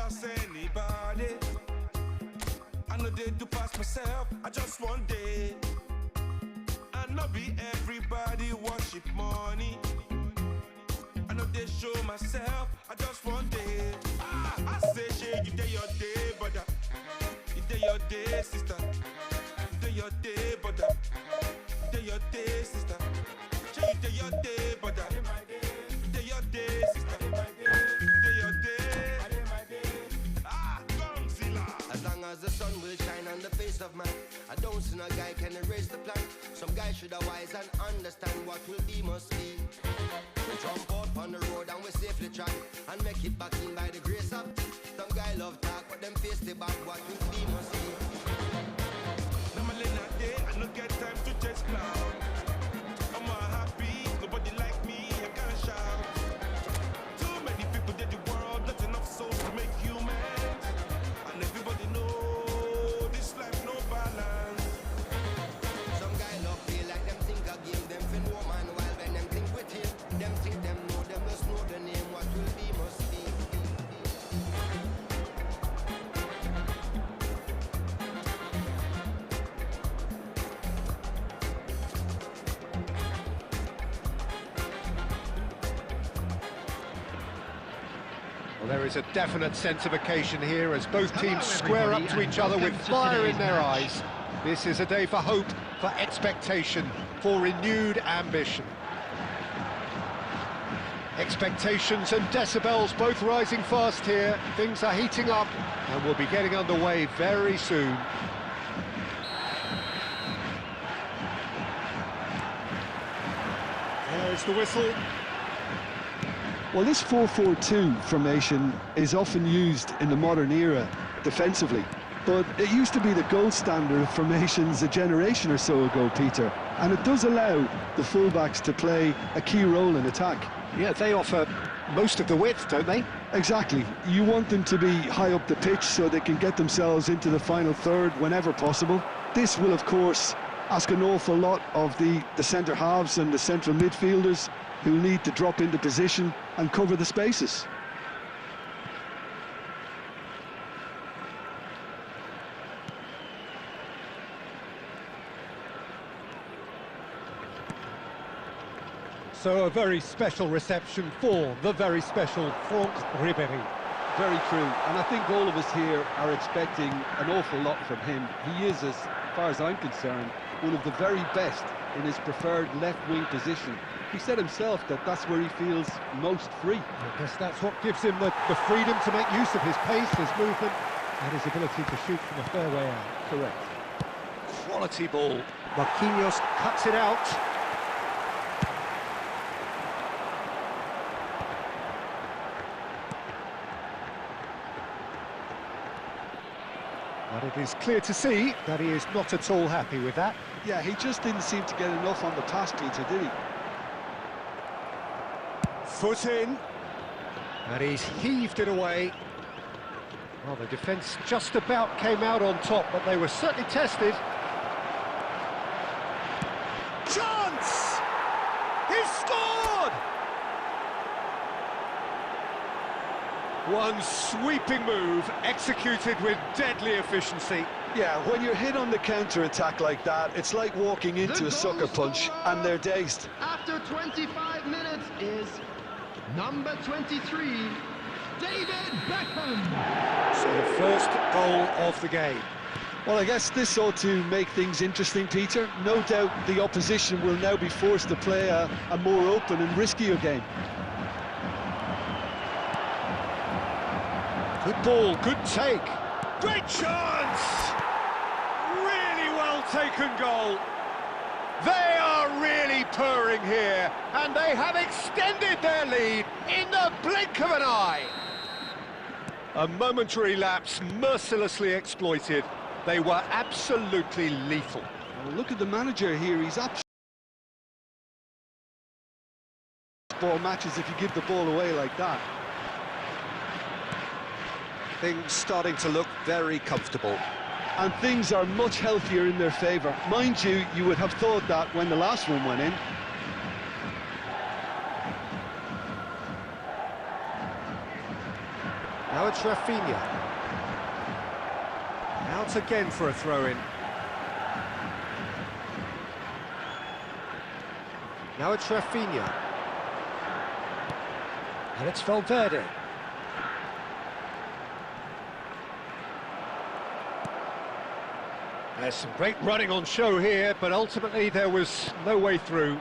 pass anybody. I know they do pass myself, I just one day. I know be everybody worship money. I know they show myself, I just one day. I say shit, you day your day, brother. You day your day, sister. You day your day, brother. You day your day, sister. You day your day, brother. You day your day, sister. You day your day. As long as the sun will shine on the face of man, I don't see no guy can erase the plan. Some guy should have wise and understand what will be must be. We jump out on the road and we safely track and make it back in by the grace of. Some guy love talk, but them face the back. What will be must be. Normally not day, I don't get time to chase cloud. I'm all happy, nobody like me, I can't shout. Too many people did the world, not enough souls to make humans. And everybody know this life no balance. Some guy love feel like them think I give them fin woman while when them think with him. Them think them must know the name, what will be must be. Well, there is a definite sense of occasion here as both teams square up to each other with fire in their eyes. This is a day for hope, for expectation, for renewed ambition. Expectations and decibels both rising fast here. Things are heating up and we'll be getting underway very soon. There's the whistle. Well, this 4-4-2 formation is often used in the modern era defensively, but it used to be the gold standard of formations a generation or so ago, Peter, and it does allow the fullbacks to play a key role in attack. Yeah, they offer most of the width, don't they? Exactly. You want them to be high up the pitch so they can get themselves into the final third whenever possible. This will, of course, ask an awful lot of the centre halves and the central midfielders, who need to drop into position and cover the spaces. So a very special reception for the very special Franck Ribéry. Very true, and I think all of us here are expecting an awful lot from him. He is, as far as I'm concerned, one of the very best in his preferred left-wing position. He said himself that that's where he feels most free. I guess that's what gives him the freedom to make use of his pace, his movement, and his ability to shoot from a fair way out. Correct. Quality ball. Marquinhos cuts it out. But it is clear to see that he is not at all happy with that. Yeah, he just didn't seem to get enough on the pass, Peter, did he? Foot in, and he's heaved it away. Well, the defence just about came out on top, but they were certainly tested. Chance! He's scored! One sweeping move, executed with deadly efficiency. Yeah, when you're hit on the counter-attack like that, it's like walking into a sucker punch, and they're dazed. After 25 minutes is number 23, David Beckham. So the first goal of the game. Well, I guess this ought to make things interesting, Peter. No doubt the opposition will now be forced to play a more open and riskier game. Good ball, good take. Great chance! Really well taken goal. They are really purring here, and they have extended their lead in the blink of an eye. A momentary lapse mercilessly exploited. They were absolutely lethal. Well, look at the manager here. He's absolutely ball matches if you give the ball away like that. Things starting to look very comfortable. And things are much healthier in their favour. Mind you, you would have thought that when the last one went in. Now it's Rafinha. Out again for a throw-in. Now it's Rafinha. And it's Valverde. There's some great running on show here, but ultimately there was no way through.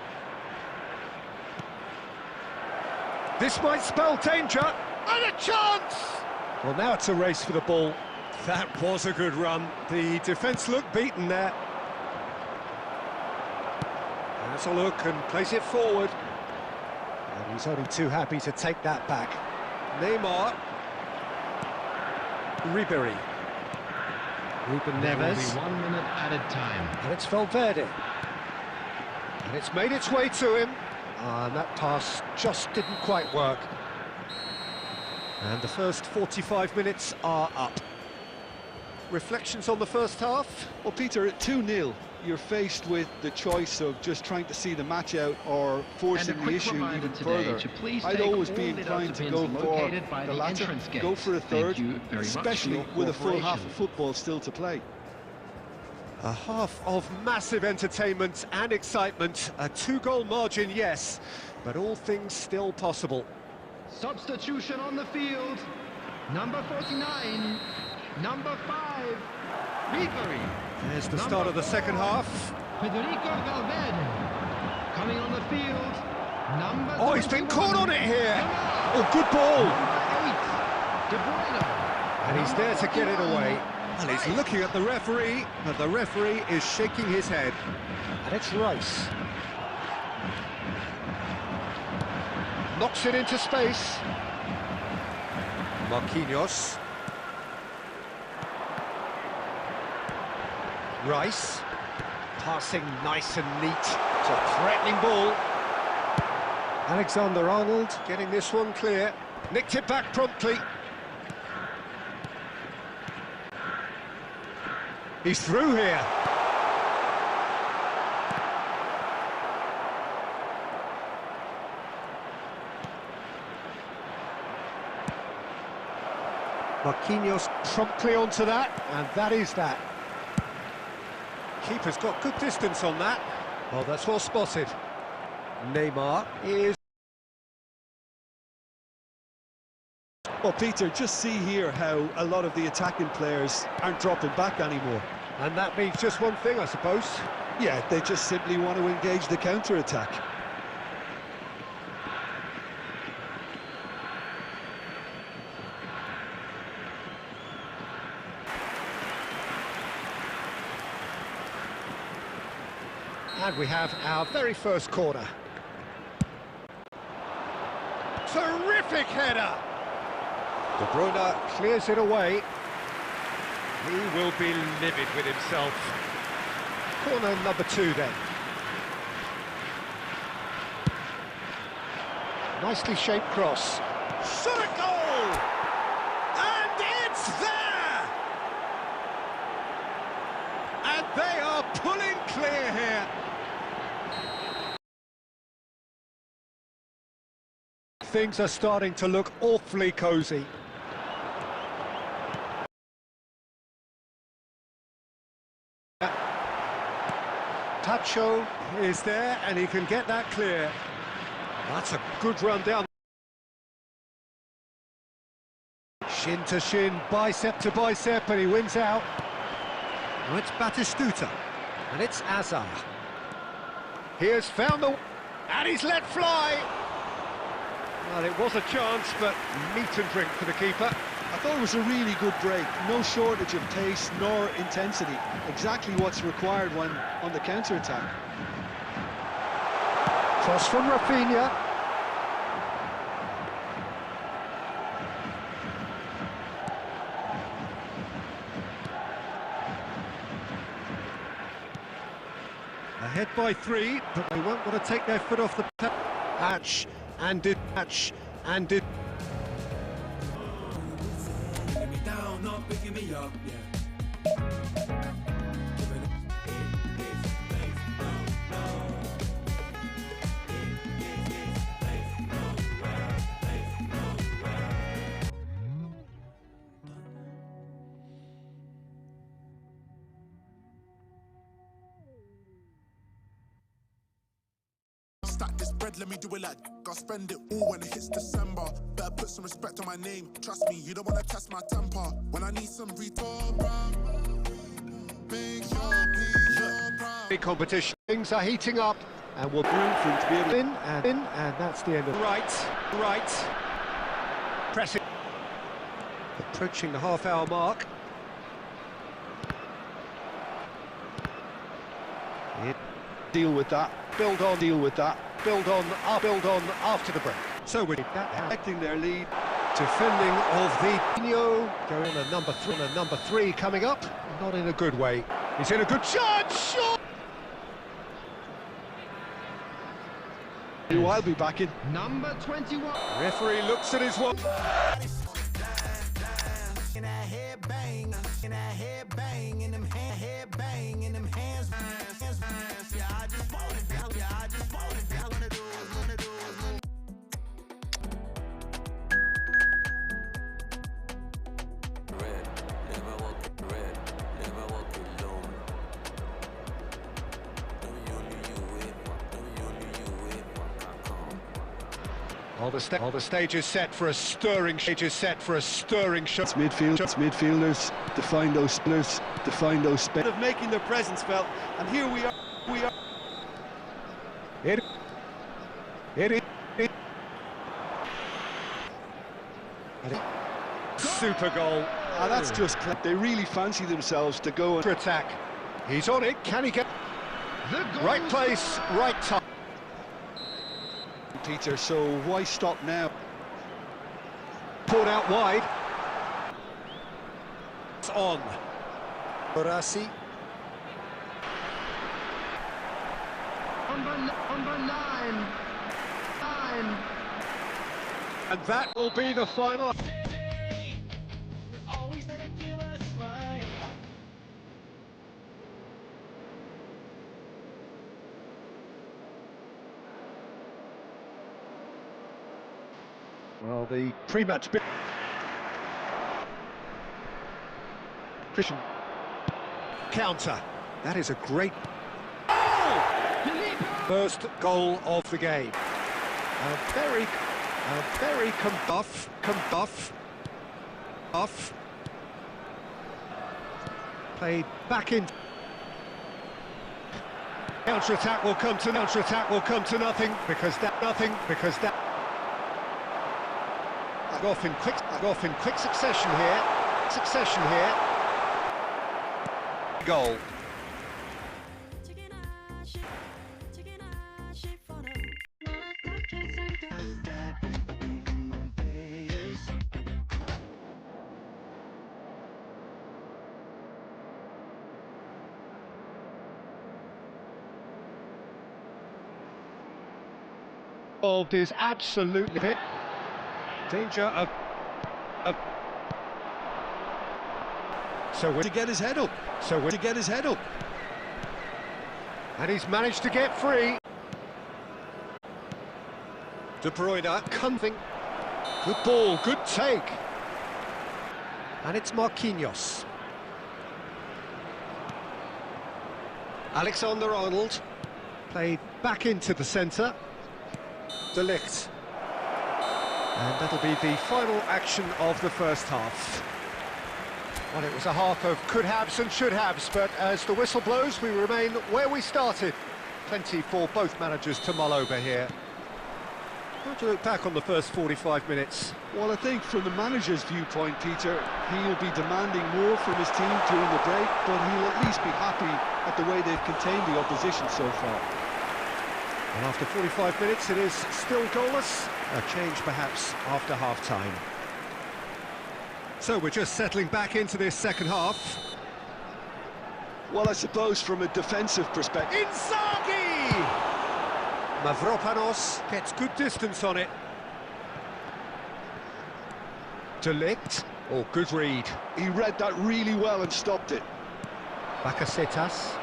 This might spell danger, and a chance! Well, now it's a race for the ball. That was a good run. The defence looked beaten there. Has a look and plays it forward. And he's only too happy to take that back. Neymar. Ribery. Ruben Neves. 1 minute at a time. And it's Valverde. And it's made its way to him. And that pass just didn't quite work. And the first 45 minutes are up. Reflections on the first half? Well, Peter, at 2-0, you're faced with the choice of just trying to see the match out or forcing the issue even further. I'd always be inclined to go for the latter, go for a third, especially with a full half of football still to play. A half of massive entertainment and excitement. A 2-goal margin, yes, but all things still possible. Substitution on the field. Number 49. Number 5. Ribery. There's the start of the second half. Federico Valverde. Coming on the field. Number Oh, he's been 21. caught on it here. Oh, good ball. Number 8. De Bruyne. And he's there to get it away. And he's looking at the referee, but the referee is shaking his head. And it's Rice. Knocks it into space. Marquinhos. Rice. Passing nice and neat. It's a threatening ball. Alexander-Arnold getting this one clear. Nicked it back promptly. He's through here. Marquinhos promptly onto that, and that is that. Keeper's got good distance on that. Oh, that's well spotted. Neymar is... Well, Peter, just see here how a lot of the attacking players aren't dropping back anymore. And that means just one thing, I suppose. Yeah, they just simply want to engage the counter-attack. And we have our very first corner. Terrific header! De Bruyne clears it away. He will be livid with himself. Corner number 2 then. Nicely shaped cross. Shot a goal! And it's there! And they are pulling clear here. Things are starting to look awfully cosy. Tacho is there and he can get that clear. That's a good run down. Shin to shin, bicep to bicep, and he wins out. Now it's Batistuta, and it's Azar. He has found the... and he's let fly! Well, it was a chance, but meat and drink for the keeper. I thought it was a really good break. No shortage of pace nor intensity. Exactly what's required when on the counter-attack. Cross from Rafinha. Ahead by 3, but they won't want to take their foot off the patch. And did match, and did... Picking me down, not picking me up, yeah. Stack this bread, let me do it like I'll spend it all when it hits December. Better put some respect on my name. Trust me, you don't wanna test my temper. When I need some retard, make your proud. Big competition. Things are heating up, and we'll room for him to be able in, and that's the end of right. Pressing. Approaching the half-hour mark. Deal with that. Build on build on after the break. So with that Protecting their lead. defending of the Pino, going on a number three coming up, not in a good way. He's in a good chance, shot! I'll be back in. Number 21. Referee looks at his watch. All the stage is set for a stirring. Shot. It's midfielders to find those spinners, to find those spaces. Of making their presence felt, and here we are. Super goal. That's just, they really fancy themselves to go and Attack. He's on it. Can he get right place, right time? Peter, so why stop now? Pulled out wide. It's on. Borassi. Number 9. And that will be the final. Well, the pre-match bit. Christian. Counter. That is a great... First goal of the game. A very combuff. Played back in. Counter-attack will come to nothing because that off in quick succession here. Goal. Involved is absolutely it. Danger of to get his head up. And he's managed to get free. De Bruyne, Cunning. Good ball, good take. And it's Marquinhos. Alexander-Arnold. Played back into the centre. De Ligt. And that'll be the final action of the first half. Well, it was a half of could-haves and should-haves, but as the whistle blows, we remain where we started. Plenty for both managers to mull over here. How do you look back on the first 45 minutes? Well, I think from the manager's viewpoint, Peter, he'll be demanding more from his team during the break, but he'll at least be happy at the way they've contained the opposition so far. And after 45 minutes, it is still goalless. A change, perhaps, after half-time. So we're just settling back into this second half. Well, I suppose from a defensive perspective... Inzaghi! Mavropanos gets good distance on it. De Ligt. Oh, good read. He read that really well and stopped it. Bakasetas.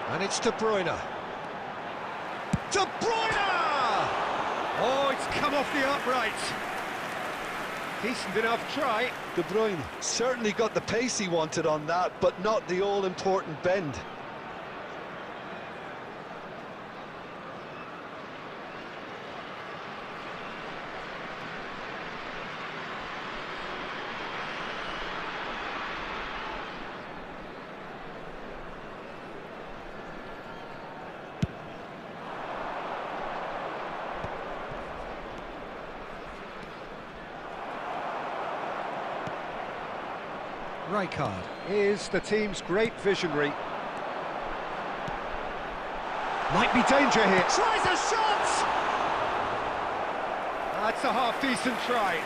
And it's De Bruyne. De Bruyne! Oh, it's come off the upright. Decent enough try. De Bruyne certainly got the pace he wanted on that, but not the all-important bend. Rijkaard is the team's great visionary. Might be danger here. Tries a shot! That's a half-decent try.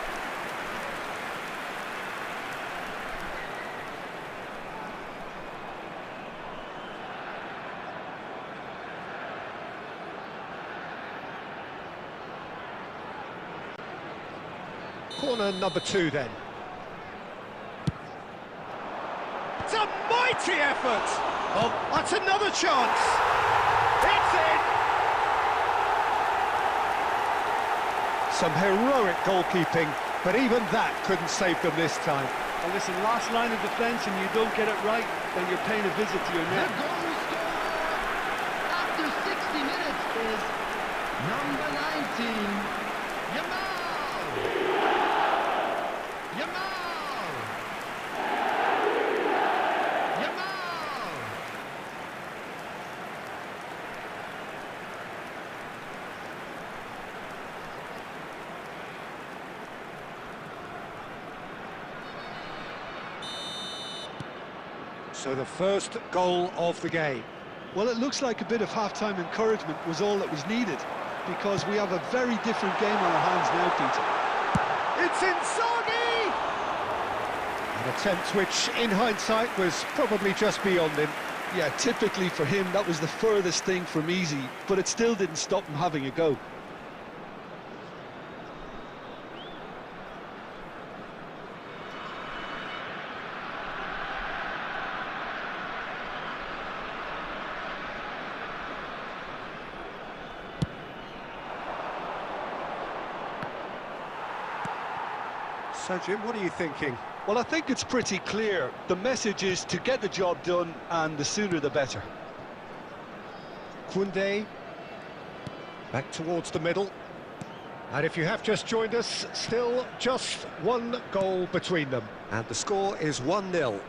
Corner number 2 then. It's a mighty effort! Oh, that's another chance! It's in! Some heroic goalkeeping, but even that couldn't save them this time. Well, listen, last line of defence and you don't get it right, then you're paying a visit to your The net. goal scorer after 60 minutes is number 19, Yamal! Yamal! Yamal! So the first goal of the game. Well, it looks like a bit of half-time encouragement was all that was needed, because we have a very different game on our hands now, Peter. It's Inzaghi! An attempt which, in hindsight, was probably just beyond him. Yeah, typically for him, that was the furthest thing from easy, but it still didn't stop him having a go. So, Jim, what are you thinking? Well, I think it's pretty clear. The message is to get the job done, and the sooner the better. Koundé, back towards the middle. And if you have just joined us, still just one goal between them. And the score is 1-0.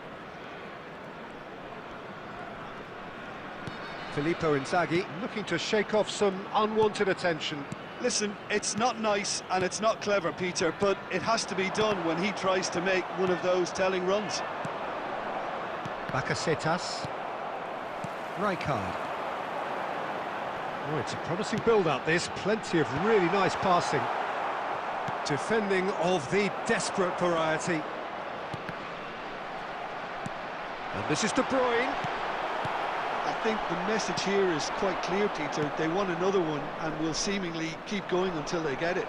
Filippo Inzaghi looking to shake off some unwanted attention. Listen, it's not nice and it's not clever, Peter, but it has to be done when he tries to make one of those telling runs. Bakasetas. Rijkaard. Oh, it's a promising build-up, this. Plenty of really nice passing. Defending of the desperate variety. And this is De Bruyne. I think the message here is quite clear, Peter. They want another one and will seemingly keep going until they get it.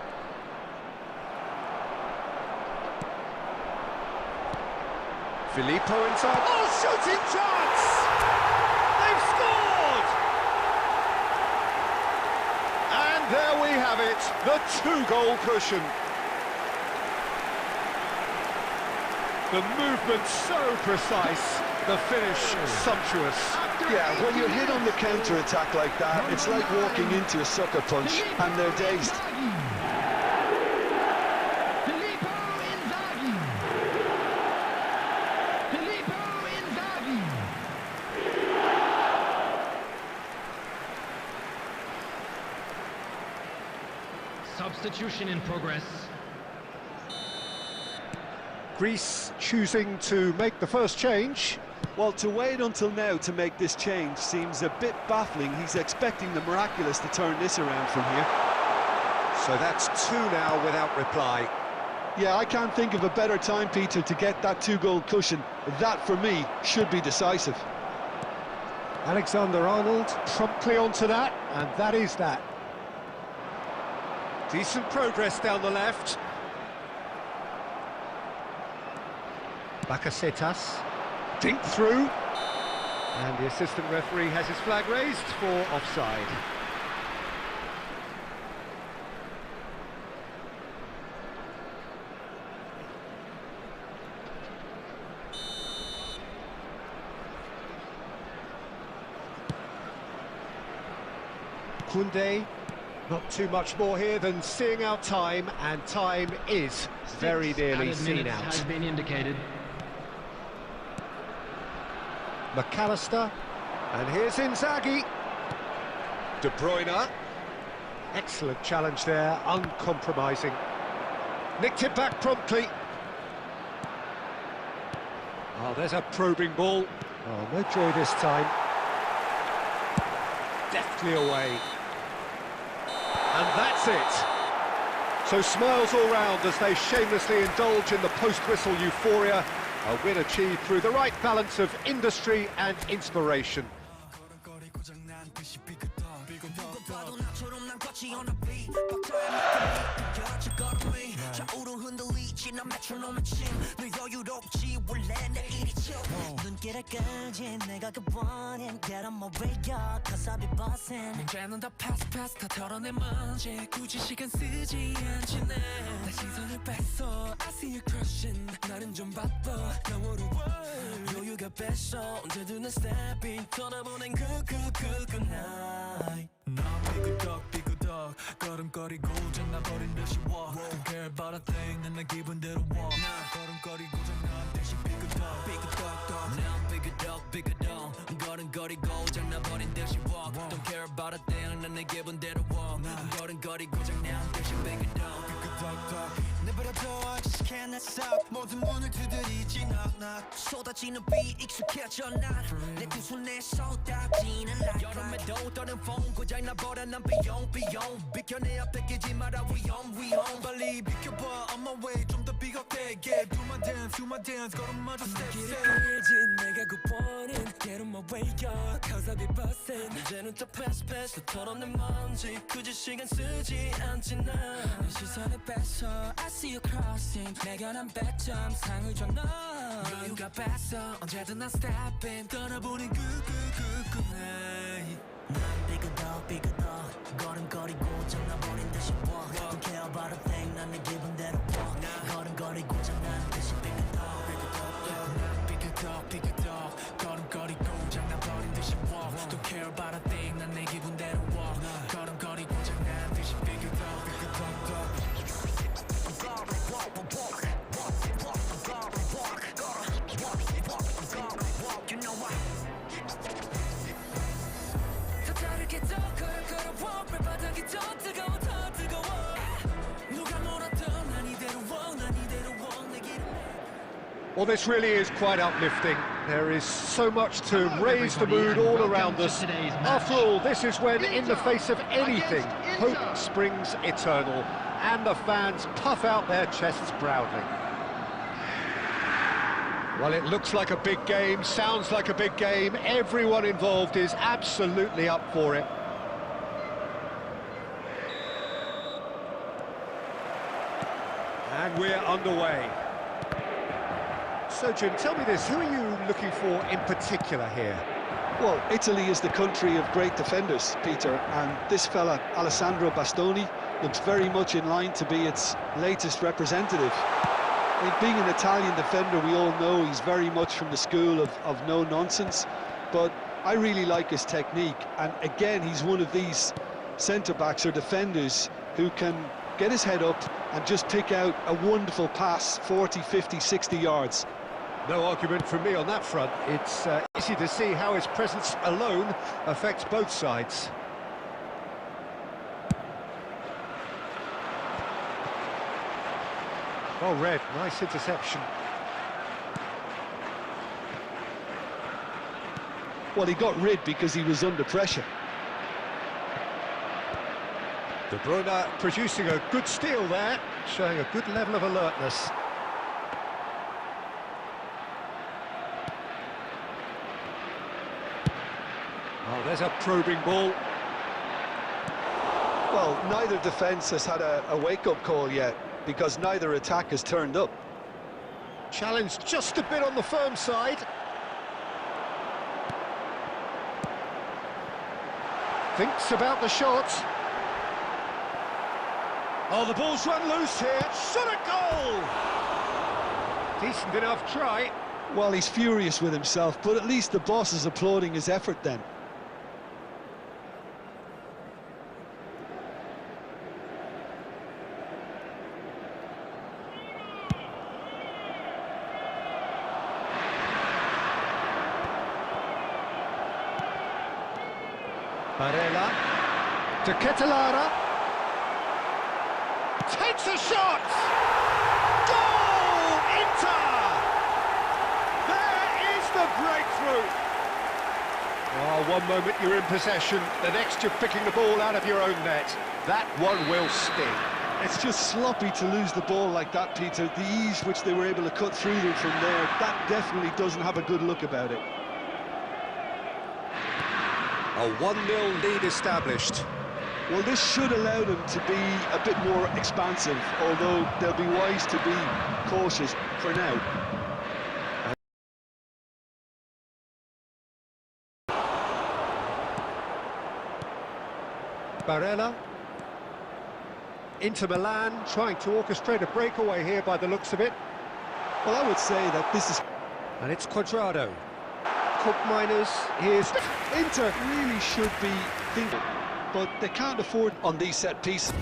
Filippo inside. Oh, shooting chance! They've scored! And there we have it, the 2-goal cushion. The movement so precise, the finish sumptuous. Yeah, when you're hit on the counter-attack like that, it's like walking into a sucker punch and they're dazed. Filippo Inzaghi! Filippo Inzaghi! Substitution in progress. Greece choosing to make the first change. Well, to wait until now to make this change seems a bit baffling. He's expecting the miraculous to turn this around from here. So that's 2 now without reply. Yeah, I can't think of a better time, Peter, to get that 2-goal cushion. That, for me, should be decisive. Alexander-Arnold promptly onto that, and that is that. Decent progress down the left. Bakasetas. Dink through. And the assistant referee has his flag raised for offside. Koundé, not too much more here than seeing out time, and time is very nearly seen out. Has been indicated. McAllister, and here's Inzaghi. De Bruyne. Excellent challenge there, uncompromising. Nicked it back promptly. Oh, there's a probing ball. Oh, no joy this time. Deftly away. And that's it. So smiles all round as they shamelessly indulge in the post-whistle euphoria. A win achieved through the right balance of industry and inspiration. 삐그덕 걸음거리고 장나버린 듯이 walk Don't care about a thing 난 내 기분대로 walk 걸음거리고 장난 듯이 삐그덕 난 삐그덕 걸음거리고 장나버린 듯이 walk Don't care about a thing 난 내 기분대로 walk 걸음거리고 장난 듯이 삐그덕 내버려둬 아저씨게 내 싹 모든 문을 두드리지 knock 쏟아지는 비 익숙해져 난내 두 손에 쏟아지는 like 여름에도 떠는 风고장나버려 난 비용 비켜내야 뺏기지 마라 위험 빨리 비켜봐 on my way 좀 더 비겁되게 Do my dance 걸음마저 step 길이 끌지 내가 굿보는 Get on my way up cause I'll be bustin' 이제는 또 pass 털어낸 먼지 굳이 시간 쓰지 않지 난내 시선을 뺏어 I see you crossing 내가 난 100점 상을 줘 너 여유가 뺐어 언제든 난 stepping 떠나보는 난 삐그덕 걸음거리고 장나버린 듯이 walk Don't care about a thing 난 내 기분대로 walk 걸음거리고 장난 듯이 삐그덕 난 삐그덕 걸음거리고 장나버린 듯이 walk Don't care about a thing 난 내 기분대로 walk 걸음거리고 장난 듯이 삐그덕 You know what? 더 다르게 더 걸어걸어 발바닥이 더 뜨거워 누가 뭐라던 난 이대로 내 길을 Well, this really is quite uplifting. There is so much to raise the mood all around us. After all, this is when, in the face of anything, hope springs eternal, and the fans puff out their chests proudly. Well, it looks like a big game, sounds like a big game. Everyone involved is absolutely up for it. And we're underway. So, Jim, tell me this, who are you looking for in particular here? Well, Italy is the country of great defenders, Peter, and this fella, Alessandro Bastoni, looks very much in line to be its latest representative. I mean, being an Italian defender, we all know he's very much from the school of no-nonsense, but I really like his technique, and again, he's one of these centre-backs or defenders who can get his head up and just pick out a wonderful pass, 40, 50, 60 yards. No argument from me on that front. It's easy to see how his presence alone affects both sides. Well read, nice interception. Well, he got rid because he was under pressure. De Bruyne producing a good steal there, showing a good level of alertness. Oh, there's a probing ball. Well, neither defence has had a wake-up call yet, because neither attack has turned up. Challenged just a bit on the firm side. Thinks about the shot. Oh, the ball's run loose here. Shot a goal! Decent enough try. Well, he's furious with himself, but at least the boss is applauding his effort then. Barella to Ketelara, takes a shot! Goal! Inter! There through. Oh, one moment you're in possession, the next you're picking the ball out of your own net. That one will sting. It's just sloppy to lose the ball like that, Peter. The ease which they were able to cut through them from there, that definitely doesn't have a good look about it. A 1-0 lead established. Well, this should allow them to be a bit more expansive, although they'll be wise to be cautious for now. Barella. Inter Milan trying to orchestrate a breakaway here by the looks of it. Well, I would say that this is... And it's Cuadrado. Cook Miners, here's... Inter really should be thinking, but they can't afford on these set pieces.